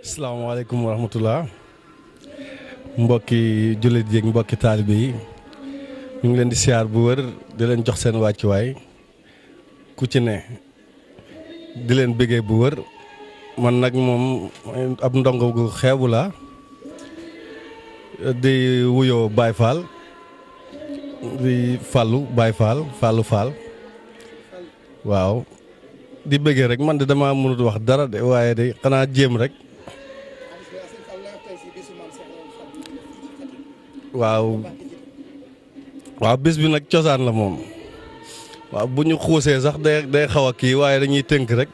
asalaamaaleykum wa rahmatulah mbokki jullit yi mbokki taalibe yi ñu ngi leen di siyaar bu wër di leen jox seen wàccuwaay ku ci ne di leen bëggee bu wër man nag moom ab ndongo gu xeebu la di wuyoo Baye Fall di Fallou Baye Fall Fallou Fall waaw di bëggee rek man de dama mënut wax dara de waaye de xanaa jéem rek. waaw bis bi nag cosaan la moom waaw bu ñu xuusee sax day xaw a kii waaye dañuy tënk rek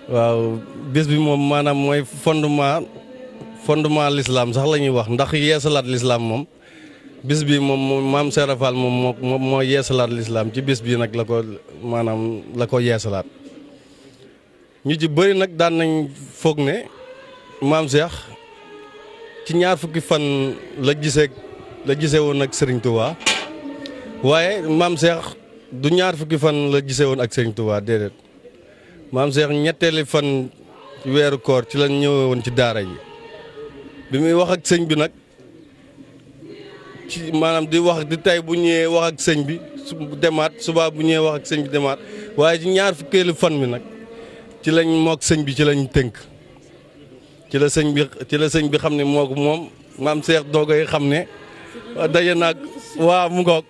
waaw bis bi moom maanaam mooy fondement l'islam sax la ñuy wax ndax yeesalaat l'islam moom bis bi moom maam Serap Fall moom moo yeesalaat l'islam ci bis bi nag la ko maanaam la ko yeesalaat ñu ci bëri nag daan nañ foog ne maam Cheikh ci ñaar fukki fan la gisee woon ak Serigne Touba waaye maam Cheikh du ñaar fukki fan la gisee woon ak Serigne Touba déedéet maam Cheikh ñetteeli fan ci weeru koor ci la ñëwee woon ci daara yi bi muy wax ak sëñ bi nag ci maanaam di wax di tey bu ñëwee wax ak sëñ bi demaat suba bu ñëwee wax ak sëñ bi demaat waaye ci ñaar fukkeeli fan bi nag ci lañ mook sëñ bi ci lañ tënk. ci la sëñ bi xam ne moo ko moom maam Cheikh doogay xam ne daje naag waaw mu ngoog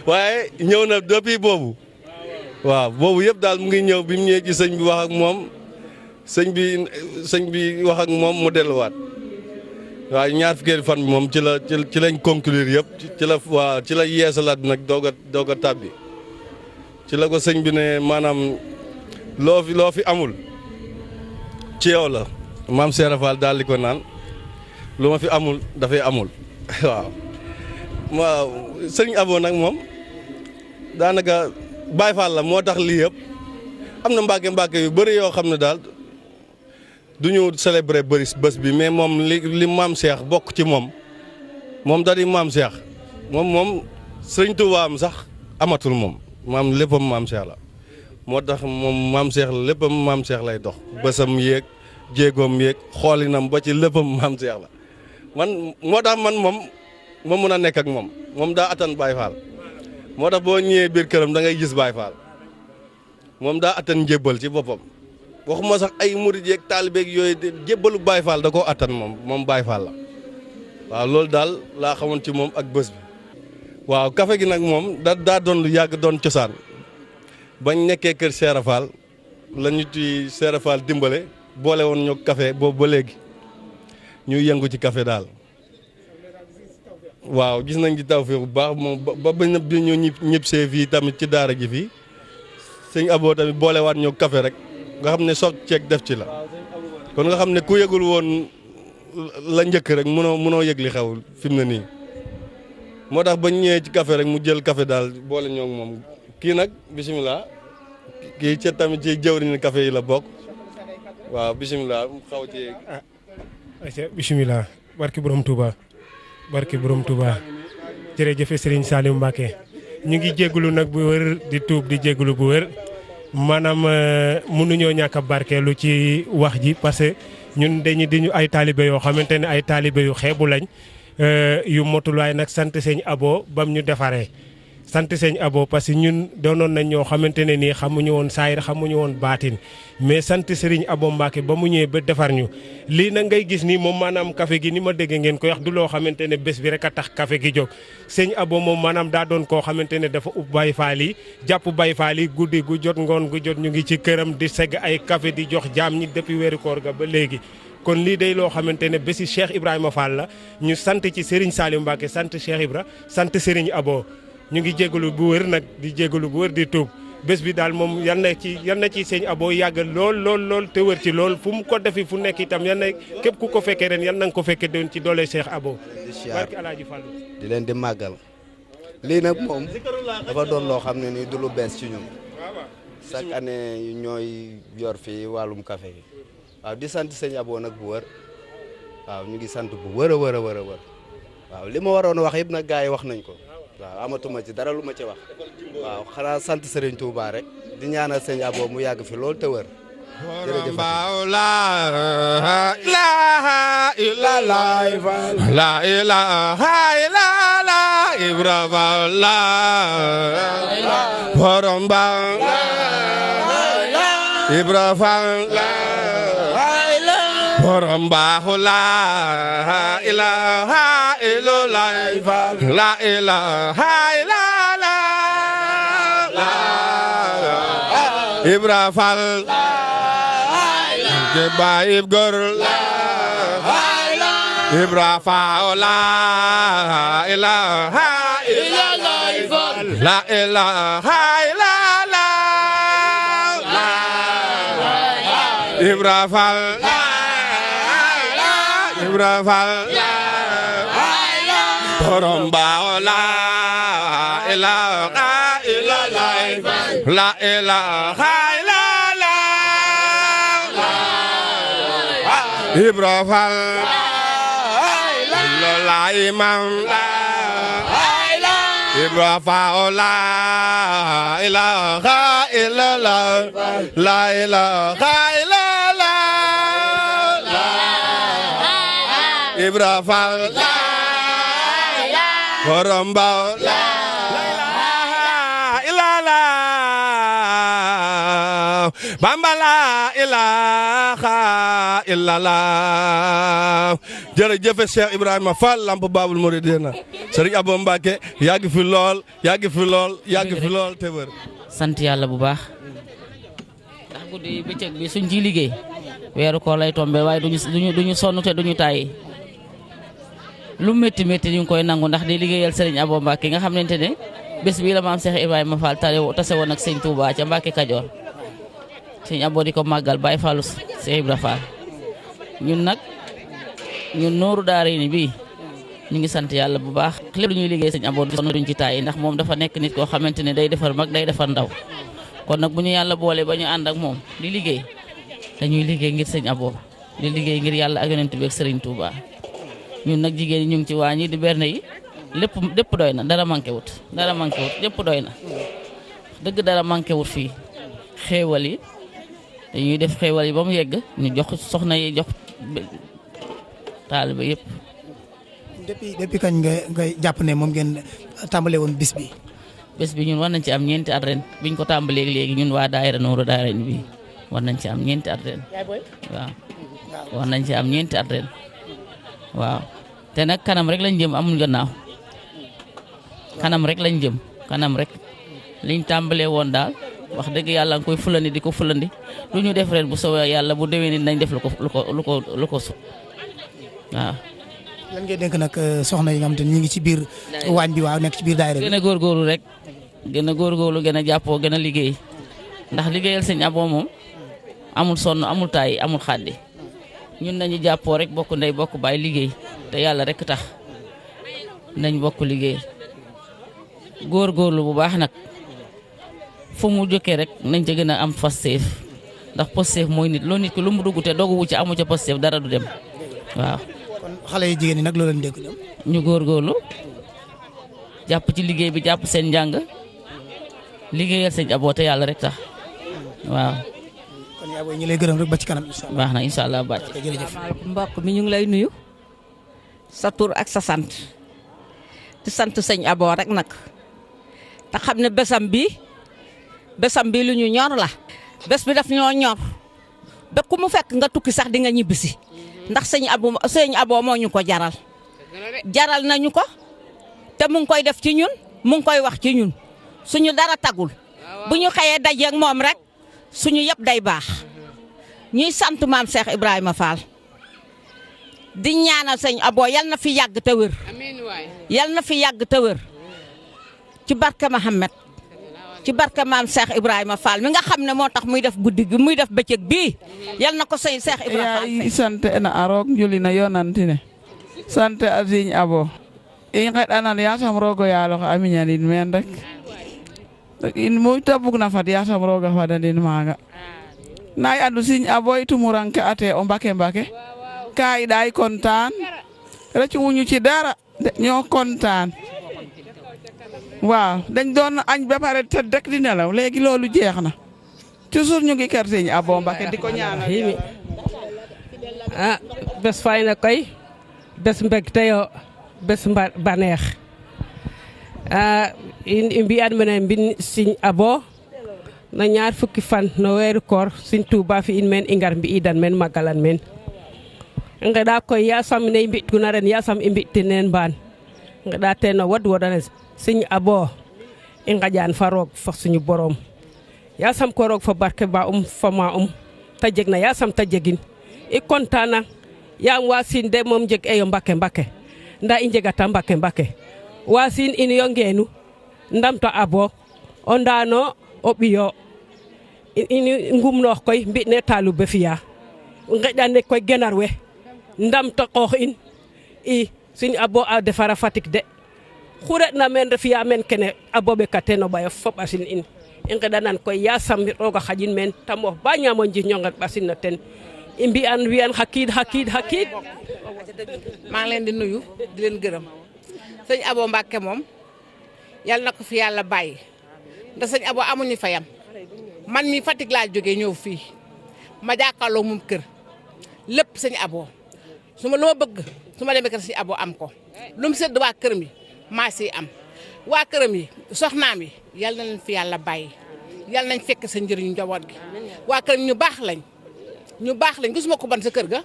waaye ñëw na depuis boobu waaw boobu yëpp daal mu ngi ñëw bi mu ñëwee ci sëñ bi wax ak moom sëñ bi wax ak moom mu delluwaat waaw ñaar fukkeeli fan bi moom ci lañ conclure yëpp ci la yeesalaat nag doog a tàbbi ci la ko sëñ bi ne maanaam loo fi amul ci yow la. maam Serap Fall daal di ko naan lu ma fi amul dafay amul waaw sëñ Abo nag moom daanaka Baye Fall la moo tax lii yëpp am na mbàkke yu bëri yoo xam ne daal du ñu célébrer bëri bés bi mais moom li maam Cheikh bokk ci moom da di maam Cheikh moom sëñ Touba am sax amatul moom maam léppam maam Cheikh la moo tax moom maam Cheikh léppam maam Cheikh lay dox bésam yéeg. jéegoom yeeg xoolinam ba ci léppam maam Cheikh la man moo tax man moom ma mun a nekk ak moom daa attan Baye Fall moo tax boo ñëwee biir këram da ngay gis Baye Fall moom daa attan njébbal ci boppam waxuma sax ay murid yeeg taalibeeg yooyu jébbalu Baye Fall da koo attan moom Baye Fall la waaw loolu daal laa xamoon ci moom ak bés bi. waaw café gi nag moom daa doon lu yàgg doon cosaan bañ nekkee kër Serap Fall la ñu ci Serap Fall dimbale. boole woon ñoo café boobu ba léegi ñuy yëngu ci café daal waaw gis nañ ci taw fii bu baax moom ba ñu ñib see fii tamit ci daara ji fii sëñ Abo tamit boolewaat ñoo café rek nga xam ne soog ceeg def ci la kon nga xam ne ku yëgul woon la njëkk rek mënoo yëg li xew fi mu ne nii moo tax bañ ñëwee ci café rek mu jël café daal boole ñoo moom kii nag bisimilah kii ca tamit ci jëwriñu café yi la bokk. waaw bisimilah xaw ci bisimilah barki borom Touba jërëjëf Serigne Saliou Mbacké ñu ngi jégalu nag bu wër di tuub di jégalu bu wër maanaam mënuñoo ñàkk a barkeelu ci wax ji parce que ñun di ñu ay taalibe yoo xamante ne ay taalibe yu xeebu lañ yu motul waaye nag sant sëñ Abo bam ñu defaree. sant sëñ Abo parce que ñun doonoon nañ ñoo xamante ne nii xamuñu woon saayir xamuñu woon baatin mais sant Serigne Abo Mbacké ba mu ñëwee ba defar ñu lii nag ngay gis nii moom maanaam café gi ni ma dégg ngeen koy wax du loo xamante ne bés bi rek a tax café gi jóg sëñ Abo moom maanaam daa doon koo xamante ne dafa ub Baye Fall yi jàpp Baye Fall yi guddi gu jot ngoon gu jot ñu ngi ci këram di segg ay café di jox jaam ñi depuis weeru koor ga ba léegi kon lii day loo xamante ne bési Cheikh Ibrahima Fall la ñu sant ci Serigne Saliou Mbacké sant Cheikh Ibra sant Serigne Abo ñu ngi jégalu bu wër nag di jégalu bu wër di tuub bés bi daal moom yal na ci sëñ Abo yàggal lool te wër ci lool fu mu ko defi fu nekk itam yal na képp ku ko fekkee ren yal na nga ko fekkee doon ci doole Cheikh Abo. barki Alaaji Fallu di leen di màggal lii nag moom dafa doon loo xam ne ni du lu bees ci ñun chaque année ñooy yor fii wàllum café yi waaw di sant sëñ Abo nag bu wër waaw ñu ngi sant bu wër a wër waaw li ma waroon wax yëpp nag gars yi wax nañ ko. waaw amatuma ci dara lu ma ci wax waaw xanaa sant Serigne Touba rek di ñaanal sëñ Abo mu yàgg fi loolu te wër jërëjëf la ilaha illallah la ilaha illallah Ibrahima borom ba Ibrahima borom baaxu la ilaha illallah la ilaha illallah Ibrahima ke bayib gor Ibrahima la ilaha illallah la ilaha illallah Ibrahima borom baaxu la ilaha illallah la ilaha Ibrahima la imam Ibrahima la ilaha illallah la ilaha illallah Ibrahima borom ba la ilaha illallah Bamba la ilaha illallah jërëjëf Cheikh Ibrahima Fall Lamp Babul Mouridina Serigne Abo Mbacke yàgg fi lool te wër. sant yàlla bu baax ndax guddi bëccëg bi suñ ciy liggéey weeru koor lay tombe waaye duñu sonn te duñu tàyyi lu métti métti ñu ngi koy nangu ndax di liggéeyal Serigne Abo Mbacke nga xamante ne bés bii la maam Cheikh Ibrahima Fall tase woon ak Sëñ Touba ca Mbacke Kajoor Sëñ Abo di ko màggal Baye Fallu Cheikh Ibrahima Fall ñun nooru daara ni bii ñu ngi sant yàlla bu baax lépp lu ñuy liggéey Sëñ Abo duñ ci tàyyi ndax moom dafa nekk nit koo xamante ne day defar mag day defar ndaw kon nag bu ñu yàlla boole ba ñu ànd ak moom di liggéey dañuy liggéey ngir Sëñ Abo di liggéey ngir yàlla ak yonent bi ak Serigne Touba ñun nag jigéen ñi ñu ngi ci waañ yi di berne yi lépp doy na dara manqué wut lépp doy na dëgg dara manqué wut fii xéewal yi dañuy def xéewal yi ba mu yegg ñu jox soxna yi jox taaliba yëpp. depuis kañ nga jàpp ne moom ngeen tàmbale woon bis bi. bés bi ñun war nañ ci am ñeenti at ren biñ ko tàmbalee léegi ñun waa daayira Nooru daayira bi war nañ ci am ñeenti at ren waaw war nañ ci am ñeenti at ren waaw te nag kanam rek lañ jëm amul gannaaw kanam rek lañ jëm kanam rek liñ tàmbalee woon daal wax dëgg yàlla nga koy fulandi di ko fulandi lu ñu def ren bu soobee yàlla bu déwénee nañ def lu ko waaw. lan ngay dénk nag soxna yi nga xam te ñu ngi ci biir waañ bi waaw nekk ci biir daayira bi. gën a góorgóorlu rek gën a góorgóorlu gën a jàppoo gën a liggéey ndax liggéeyal Sëñ Abo moom amul sonn amul taay amul xaddi ñun nañu jàppoo rek bokk ndey bokk baay liggéey te yàlla rek tax nañ bokk liggéey góorgóorlu bu baax nag fu mu jokkee rek nañ ca gën a am pasteef ndax pasteef mooy nit loo nit ki lu mu dugg te dogu wu ci amu ca pasteef dara du dem waaw. kon xale yi jigéen ñi nag loolu lañ dégg ñoom. ñu góorgóorlu jàpp ci liggéey bi jàpp seen njàng liggéeyal Sëñ Abo te yàlla rek tax waaw. kon yaa booy ñu lay gërëm rek ba ci kanam incha allah. baax na incha allah bàcc. jërëjëf. mbokk mi ñu ngi lay nuyu sa tur ak sa sant di sant Sëñ Abo rek nag te xam ne bésam bi lu ñu ñor la. bés bi daf ñoo ñor ba ku mu fekk nga tukki sax di nga ñibbisi ndax Sëñ Abo moo ñu ko jaral nañu ko te mu ngi koy def ci ñun mu ngi koy wax ci ñun suñu dara tagul bu ñu xëyee dajeeg moom rek suñu yëpp day baax ñuy sant maam Cheikh Ibrahima Fall di ñaanal Sëñ Abo yal na fi yàgg te wér yal na fi yàgg te wér ci barke Mahamed ci barke maam Cheikh Ibrahima Fall mi nga xam ne moo tax muy def guddi gi muy def bëccëg bii yal na ko sëy Cheikh Ibrahima Fall sante ena arok julina yonantine sante a Sëñ Abo i ngeɗanan yasam rogo yaaloxe a miñanin meen rek in mu ta bugna fad yasam roga fadandin maaga na i andu Sëñ Abo i tumuranke ate o mbake ka i ɗay kontaan recu wuñu ci dara ñoo kontaan waaw dañ doon añ ba pare tëdd rek di nelaw léegi loolu jeex na toujours ñu ngi kër sëñ Abo Mbacke di ko ñaanal bés fay na koy bés mbégte yo bés baneex in mbi'an mene mbin sëñ Abo na ñaar fukki fan no weeru koor sëñ Tuuba fi in meen i ngar mbi'idan meen magalan meen i ngeɗa koy yasam ne i mbi'tuna ren yasam i mbi'tin neen mbaan ngeɗa teen o wod wodane sëñ Abo i ngaƴaan fa roog fa suñu borom yasam ko roog fa barke ba fa ma ta jeg na yasam ta jegin i kontaan yaam wa siin de moom jeg eyo Mbacke nda i njegata Mbacke wa siin in yo ngeenu ndamta Abo o ndano o ɓiyo in ngumnoox koy mbi ne talube fiya ngeƴane koy genar we ndamta qoox in i sëñ Abo a defara Fatick de xu retna meen fiya meen kene Abo ɓeka teen o ɓayof fo ɓasin in i ngeɗanan koy yasam roog a xaƴin meen ta moof ba ñaamo njirño nge ɓasin na ten i mbi'an wi'an xa kiid maa ngi leen di nuyu di leen gërëm sëñ Abo Mbacke moom yal na ko fi yàlla bàyyi ndax sëñ Abo amuñu fayam man mi Fatick laa jógee ñëw fii ma jàkkaarloo moom kër lépp sëñ Abo lu ma bëgg su ma demee kër sëñ Abo am ko lu mu sedd waa këram yi maa siy am waa këram yi soxnaam yi yal na leen fi yàlla bàyyi yal nañ fekk sa njëriñu njaboot gi waa këram ñu baax lañ gisuma ko ban sa kër ga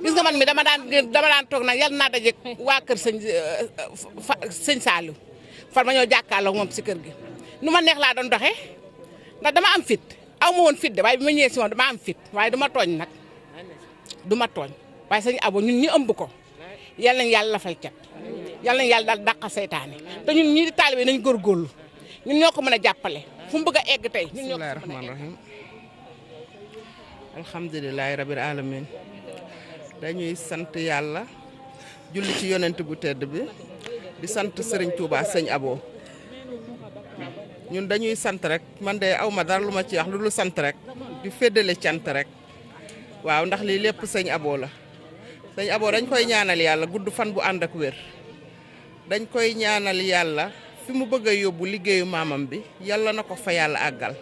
gis nga man mi dama daan toog nag yal naa daje waa kër sëñ Saliou far ma ñoo jàkkaarloo moom si kër gi nu ma neex laa doon doxee ndax dama am fit aw ma woon fit de waaye bi ma ñëwee si moom dama am fit waaye du ma tooñ nag du ma tooñ waaye sëñ Abo ñun ñu ëmb ko yal nañ yàlla lafal cat yal nañ yàlla daal dàqa seytaane te ñun ñii di taalibe nañ góorgóorlu ñun ñoo ko mën a jàppale fu mu bëgg a egg tey ñun ñoo ko mën a egg. Bismillaahi rahmaani rahiim alhamdulilahi rabil alamin dañuy sant yàlla julli ci yonent bu tedd bi di sant Serigne Touba sëñ Abo ñun dañuy sant rek man de aw ma dara lu ma ci wax lu dul sant rek di féddale cant rek waaw ndax lii lépp sëñ Abo la sëñ Abo dañ koy ñaanal yàlla gudd fan bu ànd ak wér dañ koy ñaanal yàlla fi mu bëgg a yóbbu liggéeyu maamam bi yàlla na ko fa yàlla àggal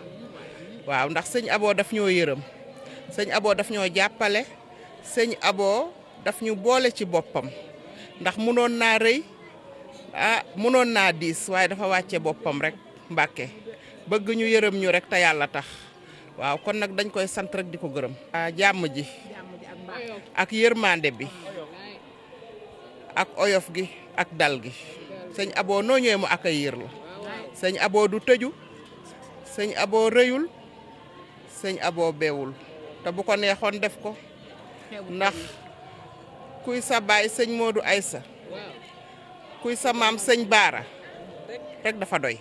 waaw ndax sëñ Abo daf ñoo yërëm sëñ Abo daf ñoo jàppale sëñ Abo daf ñu boole ci boppam ndax munoon naa rëy munoon naa diis waaye dafa wàcce boppam rek Mbàkke bëgg ñu yërëm ñu rek te yàlla tax waaw kon nag dañ koy sant rek di ko gërëm. jàmm ji ak yërmande bi ak oyof gi ak dal gi sëñ Abo noo ñëwee mu accueillir la sëñ Abo du tëju sëñ Abo rëyul sëñ Abo beewul te bu ko neexoon def ko ndax kuy sa baay sëñ Modou Aïssa kuy sa maam sëñ Baara rek dafa doy.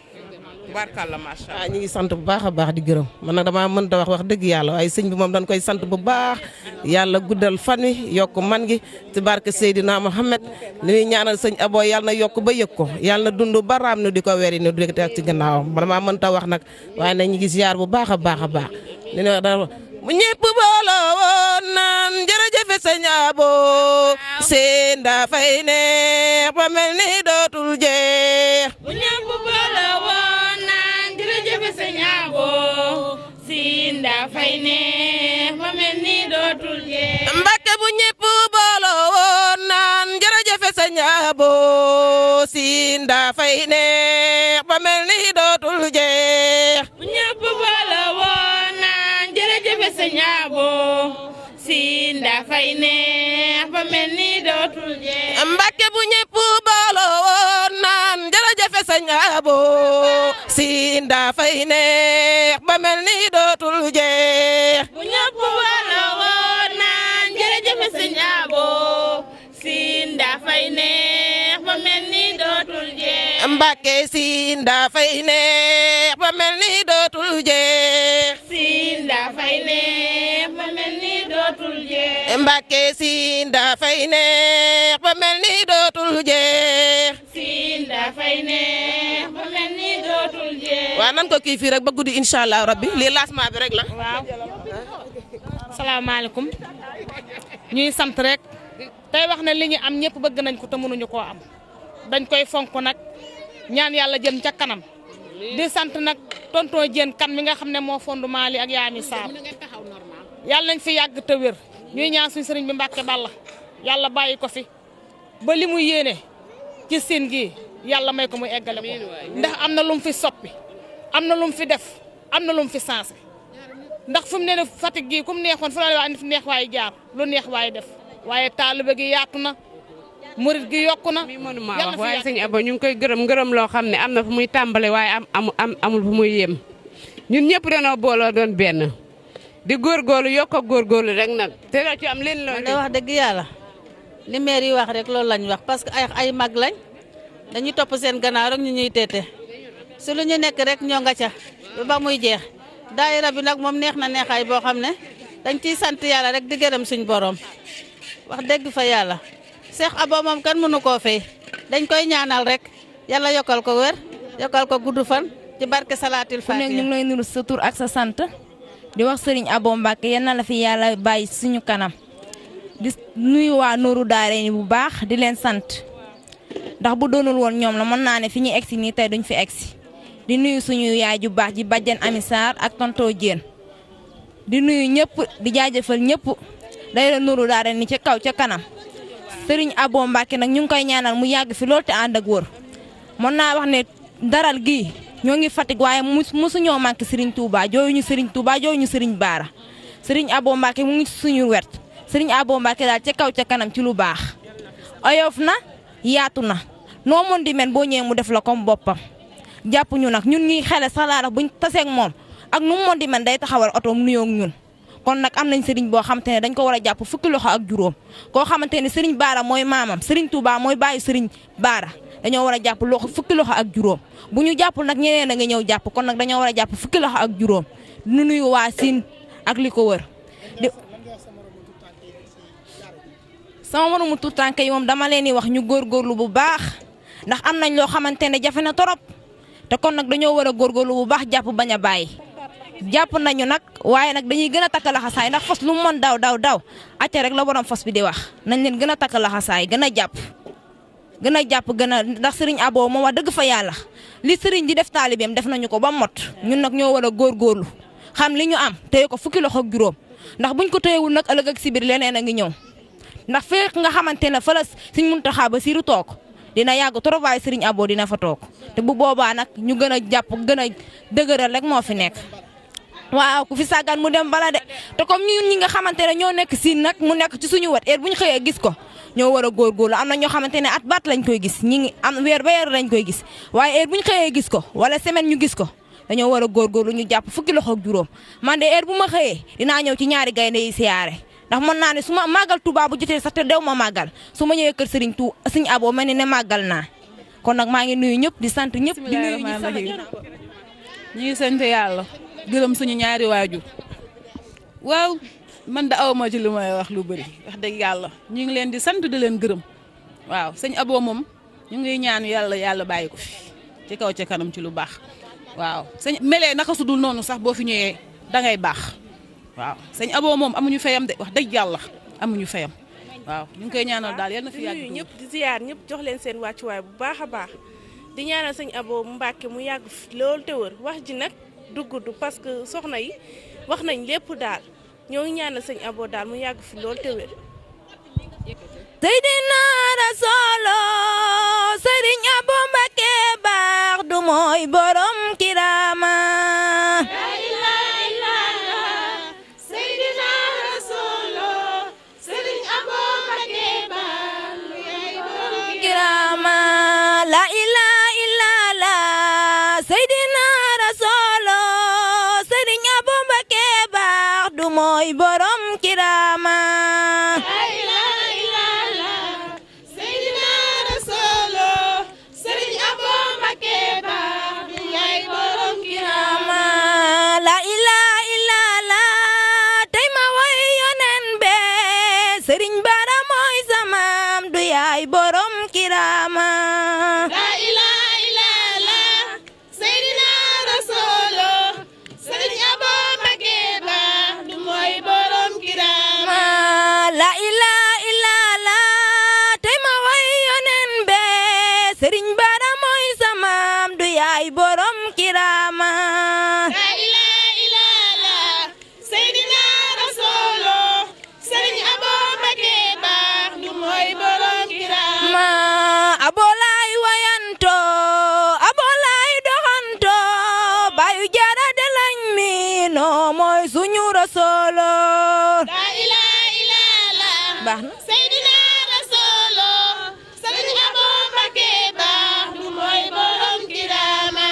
barkalla macha allah ñu ngi sant bu baax a baax di gërëm man nag damaa mënta wax dëgg yàlla waaye sëñ bi moom dañ koy sant bu baax yàlla guddal fan wi yokk man gi ci barke Seydina Mohamed li ñuy ñaanal sëñ Abo yàlla na yokk ba yëg ko yàlla na dund ba raam nu di ko weri nu di teg ci gannaawam damaa mënta wax nag waaye nag ñu ngi ziar bu baax a baax a baax li ñuy wax daal mu ñëpp booloo woon naan jërëjëf sëñ Abo seen dafay neex ba mel ni dootul jeex. mu ñëpp booloo woon naan jërëjëf sëñ Abo seen dafay neex ba mel ni dootul jeex. Mbàkke bu ñëpp booloo woon naan jërëjëf sëñ Abo seen dafay neex ba mel ni dootul jeex. mu ñëpp booloo woon naan jërëjëf sëñ Abo siin dafay neex ba mel ni dootul jeex. Mbàkke bu ñëpp booloo woon naan jërëjëf sëñ Abo siin dafay neex ba mel ni dootul jeex. bu ñëpp booloo woon naan jërëjëf sëñ Abo siin dafay neex ba mel ni dootul jeex. Mbàkke siin dafay neex ba mel ni dootul jeex. siin dafay neex ba mel ni dootul jeex. Mbàkke siin dafay neex ba mel ni dootul jeex. siin dafay neex ba mel ni dootul jeex. waaw nan ko kii fii rek ba guddi incha allah rabbi lii lancement bi rek la. waaw. salaamaaleykum ñuy sant rek tey wax ne li ñu am ñëpp bëgg nañ ko te mënuñu koo am dañ koy fonk nag ñaan yàlla jëm ca kanam di sant nag tonton Diène kan mi nga xam ne moo fondement li ak Yaami Sarr yàlla nañ fi yàgg te wér ñuy ñaan suñu sëriñ bi Mbàkke Balla yàlla bàyyi ko fi ba li mu yéene ci siin gi yàlla may ko muy eggale ko ndax am na lu mu fi soppi am na lu mu fi def am na lu mu fi sensé ndax fu mu ne Fatick gii ku mu neexoon fu la wax neex waaye jaar lu neex waaye def waaye taalibe gi yaatu na murit gi yokku na. mënuma wax waaye sëñ Abo ñu ngi koy gërëm loo xam ne am na fu muy tàmbale waaye amul fu muy yem ñun ñëpp dañoo booloo doon benn di góorgóorlu yokk ak góorgóorlu rek nag te doo ci am leen loo. wax dëgg yàlla li maire yi wax rek loolu lañ wax parce que ay mag lañ dañuy topp seen gannaaw rek ñu ñuy teete si lu ñu nekk rek ñoo nga ca ba muy jeex daayira bi nag moom neex na neexaay boo xam ne dañ ciy sant yàlla rek di gërëm suñ borom wax dëgg fa yàlla Cheikh Abo moom kan mënu koo fay dañ koy ñaanal rek yàlla yokkal ko wér yokkal ko gudd fan ci barke Salatil Fatiha. ñu ngi lay nuru sa tur ak sa sant di wax Serigne Abo Mbacke yal na la fi yàlla bàyyi suñu kanam di nuyu waa Nooru Daarayni bu baax di leen sant ndax bu doonul woon ñoom la mën naa ne fi ñu egsi nii tey duñ fi egsi di nuyu suñu yaay ju baax ji bàjjen Ami Sarr ak tonton Diène di nuyu ñëpp di jaajëfal ñëpp day la Nooru Daarayni ca kaw ca kanam Serigne Abo Mbacke nag ñu ngi koy ñaanal mu yàgg fi loolu te ànd ak wër mën naa wax ne daral gii ñoo ngi Fatick waaye mosuñoo manqué Serigne Touba jooyuñu Serigne Touba jooyuñu Serigne Bara Serigne Abo Mbacke mu ngi suñu wet Serigne Abo Mbacke daal ca kaw ca kanam ci lu baax oyof na yaatu na noo mën di mel boo ñëwee mu def la comme boppam jàpp ñu nag ñun ñuy xele salaara buñ taseeg moom ak nu mu mën di mel day taxawal otoom nuyoo ak ñun kon nag am nañ Serigne boo xamante ne dañ ko war a jàpp fukki loxo ak juróom koo xamante ne Serigne Bara mooy maamam Serigne Touba mooy bàyyi Serigne Bara dañoo war a jàpp fukki loxo ak juróom bu ñu jàppul nag ñeneen a nga ñëw jàpp kon nag dañoo war a jàpp fukki loxo ak juróom nu nuyu waa Sine ak li ko wër di sama moromu tuut tànk yi moom dama leen di wax ñu góorgóorlu bu baax ndax am nañ loo xamante ne jafe na torop te kon nag dañoo war a góorgóorlu bu baax jàpp bañ a bàyyi jàpp nañu nag waaye nag dañuy gën a takk laxasaay ndax fos lu mu mën daw acca rek la borom fos bi di wax nañ leen gën a takk laxasaay gën a jàpp ndax Serigne Abo moom wax dëgg fa yàlla li Serigne di def taalibeem def nañu ko ba mot ñun nag ñoo war a góorgóorlu xam li ñu am téye ko fukki loxo ak juróom ndax buñ ko téyewul nag ëllëg ak sibir leneen a ngi ñëw ndax fekk nga xamante ne fa la Serigne Mountakha Bassirou toog dina yàgg trop waaye Serigne Abo dina fa toog te bu boobaa nag ñu gën a jàpp gën a dëgëral rek moo fi nekk. waaw ku fi sàggan mu dem bala de te comme ñun ñi nga xamante ne ñoo nekk Sine nag mu nekk ci suñu wet heure bu ñu xëyee gis ko ñoo war a góorgóorlu am na ñoo xamante ne at baat lañ koy gis ñi ngi am weer ba weer lañ koy gis waaye heure bu ñu xëyee gis ko wala semaine ñu gis ko dañoo war a góorgóorlu ñu jàpp fukki loxo ak juróom man de heure bu ma xëyee dinaa ñëw ci ñaari gaynde yi siyaare ndax mën naa ne su ma màggal Touba bu jotee sax te dew ma màggal su ma ñëwee kër Serigne Abo mel ni ne màggal naa kon nag maa ngi nuyu ñëpp di sant ñëpp di nuyu ñi sama ñu ngi sant yàlla gërëm suñu ñaari waajur waaw man da awma ci li may wax lu bëri wax dëgg yàlla ñu ngi leen di sant di leen gërëm waaw sëñ Abo moom ñu ngi ñaan yàlla bàyyi ko fi ci kaw ci kanam ci lu baax waaw sëñ melee naka su dul noonu sax boo fi ñëwee dangay baax waaw sëñ Abo moom amuñu fayam de wax dëgg yàlla amuñu fayam waaw ñu ngi koy ñaanal daal yal na fi yàgg ñëpp di ziar ñëpp jox leen seen wàccuwaay bu baax a baax di ñaanal sëñ Abo Mbacke mu yàgg loolu te wër wax ji nag du gudd parce que soxna yi wax nañ lépp daal ñoo ngi ñaanal sëñ Abo daal mu yàgg fi loolu te wér. Seydina Rasolo Serigne Abo Mbacke baax du mooy borom kirama. Seydina Rasolo Serigne Abo Mbacke baax du mooy borom kirama. La ilaha illallah Seydina Rasolo Serigne Abo Mbacke baax du mooy borom kirama. Serigne Bara mooy samaam du yaay borom kirama. La ilaha illallah Seydina Rasolo Serigne Abo Mbacke baax du mooy borom kirama. La ilaha illallah tey ma way yonen be Serigne Bara mooy samaam du yaay borom kirama la ilaha illallah Seydina Rasulu Sëriñ Abo Mbacké baax du mooy borom kirama ma abo lay wayanto abo lay doxanto bayu jara de lañ mi no mooy suñu Rasulu la ilaha illallah baax na Seydina Rasulu Sëriñ Abo Mbacké baax du mooy borom kirama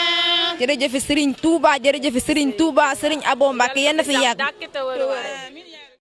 jërëjëf Serigne Touba jërëjëf Serigne Touba Serigne Abo Mbacké yéen a fi yàgg